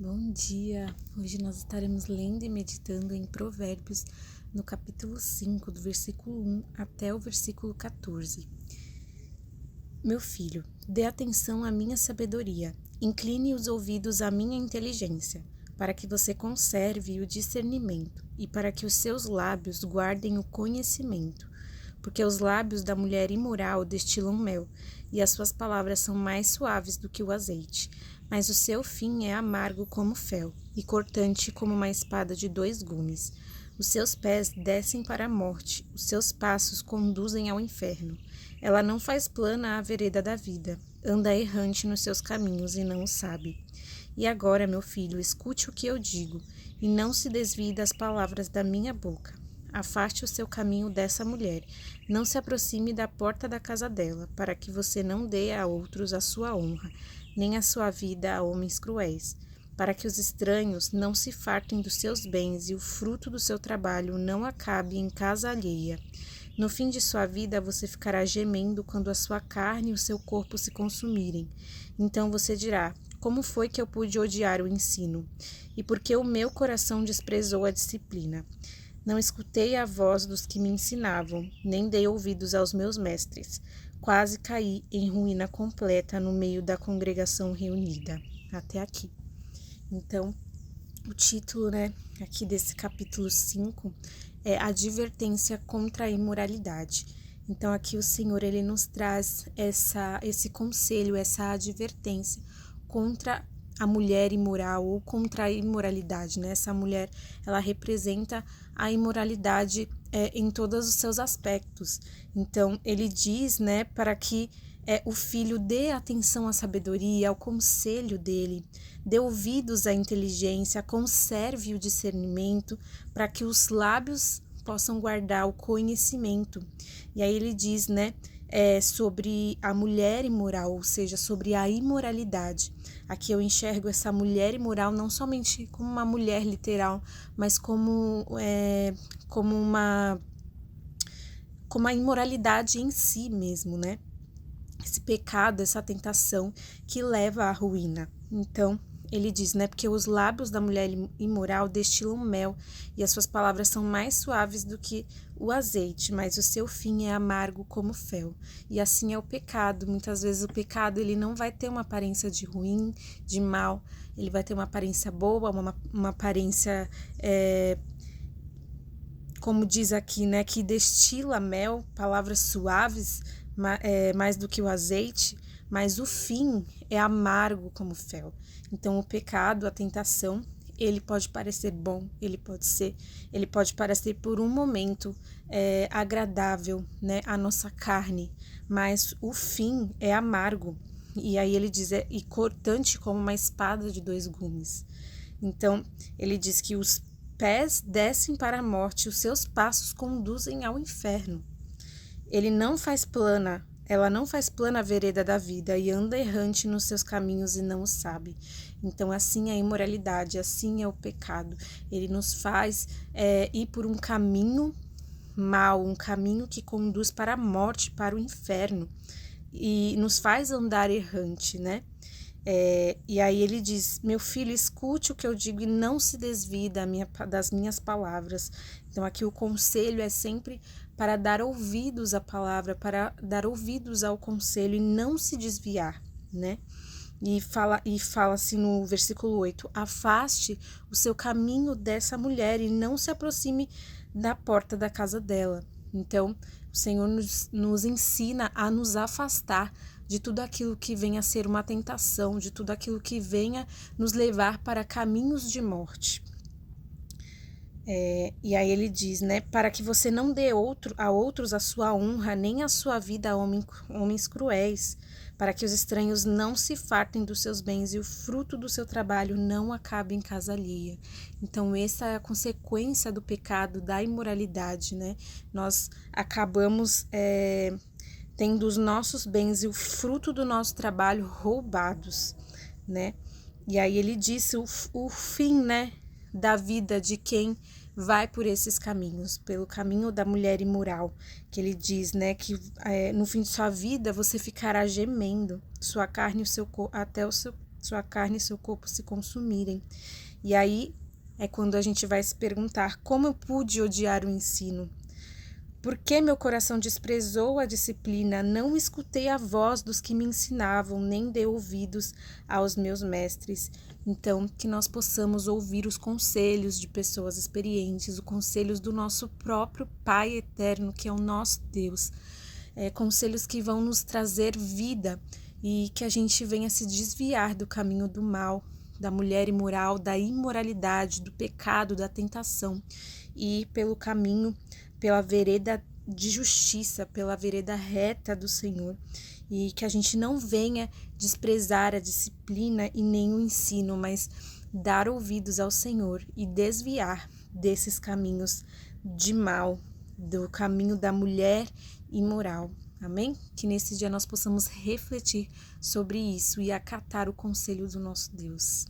Bom dia! Hoje nós estaremos lendo e meditando em Provérbios, no capítulo 5, do versículo 1 até o versículo 14. Meu filho, dê atenção à minha sabedoria, incline os ouvidos à minha inteligência, para que você conserve o discernimento e para que os seus lábios guardem o conhecimento. Porque os lábios da mulher imoral destilam mel, e as suas palavras são mais suaves do que o azeite. Mas o seu fim é amargo como fel, e cortante como uma espada de 2 gumes. Os seus pés descem para a morte, os seus passos conduzem ao inferno. Ela não faz plana a vereda da vida, anda errante nos seus caminhos e não o sabe. E agora, meu filho, escute o que eu digo, e não se desvie das palavras da minha boca. Afaste o seu caminho dessa mulher, não se aproxime da porta da casa dela, para que você não dê a outros a sua honra, nem a sua vida a homens cruéis, para que os estranhos não se fartem dos seus bens e o fruto do seu trabalho não acabe em casa alheia. No fim de sua vida você ficará gemendo quando a sua carne e o seu corpo se consumirem. Então você dirá: como foi que eu pude odiar o ensino? E por que o meu coração desprezou a disciplina? Não escutei a voz dos que me ensinavam, nem dei ouvidos aos meus mestres. Quase caí em ruína completa no meio da congregação reunida. Até aqui. Então, o título, aqui desse capítulo 5 é Advertência contra a imoralidade. Então, aqui o Senhor, ele nos traz esse conselho, essa advertência contra a mulher imoral ou contra a imoralidade, né? Essa mulher, ela representa a imoralidade em todos os seus aspectos. Então, ele diz, para que o filho dê atenção à sabedoria, ao conselho dele, dê ouvidos à inteligência, conserve o discernimento, para que os lábios possam guardar o conhecimento. E aí ele diz, sobre a mulher imoral, ou seja, sobre a imoralidade. Aqui eu enxergo essa mulher imoral não somente como uma mulher literal, mas como a imoralidade em si mesmo, né? Esse pecado, essa tentação que leva à ruína. Então, ele diz, porque os lábios da mulher imoral destilam mel e as suas palavras são mais suaves do que o azeite, mas o seu fim é amargo como fel. E assim é o pecado. Muitas vezes o pecado ele não vai ter uma aparência de ruim, de mal, ele vai ter uma aparência boa, uma aparência, como diz aqui, que destila mel, palavras suaves, mais do que o azeite, mas o fim é amargo como fel. Então o pecado, a tentação, ele pode parecer bom, ele pode parecer por um momento agradável, à nossa carne, mas o fim é amargo. E aí ele diz, e cortante como uma espada de 2 gumes. Então ele diz que os pés descem para a morte, os seus passos conduzem ao inferno. Ela não faz plana a vereda da vida e anda errante nos seus caminhos e não o sabe. Então, assim é a imoralidade, assim é o pecado. Ele nos faz ir por um caminho mau, um caminho que conduz para a morte, para o inferno. E nos faz andar errante, e aí ele diz, meu filho, escute o que eu digo e não se desvie das minhas palavras. Então aqui o conselho é sempre para dar ouvidos à palavra, para dar ouvidos ao conselho e não se desviar, E fala assim no versículo 8, afaste o seu caminho dessa mulher e não se aproxime da porta da casa dela. Então, o Senhor nos ensina a nos afastar de tudo aquilo que venha a ser uma tentação, de tudo aquilo que venha nos levar para caminhos de morte. E aí ele diz, para que você não dê a outros a sua honra, nem a sua vida a homens cruéis, para que os estranhos não se fartem dos seus bens e o fruto do seu trabalho não acabe em casa alheia. Então essa é a consequência do pecado, da imoralidade, Nós acabamos tendo os nossos bens e o fruto do nosso trabalho roubados, E aí ele disse o fim, da vida de quem vai por esses caminhos, pelo caminho da mulher imoral, que ele diz, que no fim de sua vida você ficará gemendo, sua carne e o seu sua carne e seu corpo se consumirem. E aí é quando a gente vai se perguntar: como eu pude odiar o ensino? Por que meu coração desprezou a disciplina? Não escutei a voz dos que me ensinavam, nem dei ouvidos aos meus mestres. Então, que nós possamos ouvir os conselhos de pessoas experientes, os conselhos do nosso próprio Pai eterno, que é o nosso Deus. Conselhos que vão nos trazer vida e que a gente venha se desviar do caminho do mal, da mulher imoral, da imoralidade, do pecado, da tentação, e pelo caminho, pela vereda de justiça, pela vereda reta do Senhor, e que a gente não venha desprezar a disciplina e nem o ensino, mas dar ouvidos ao Senhor e desviar desses caminhos de mal, do caminho da mulher imoral. Amém? Que nesse dia nós possamos refletir sobre isso e acatar o conselho do nosso Deus.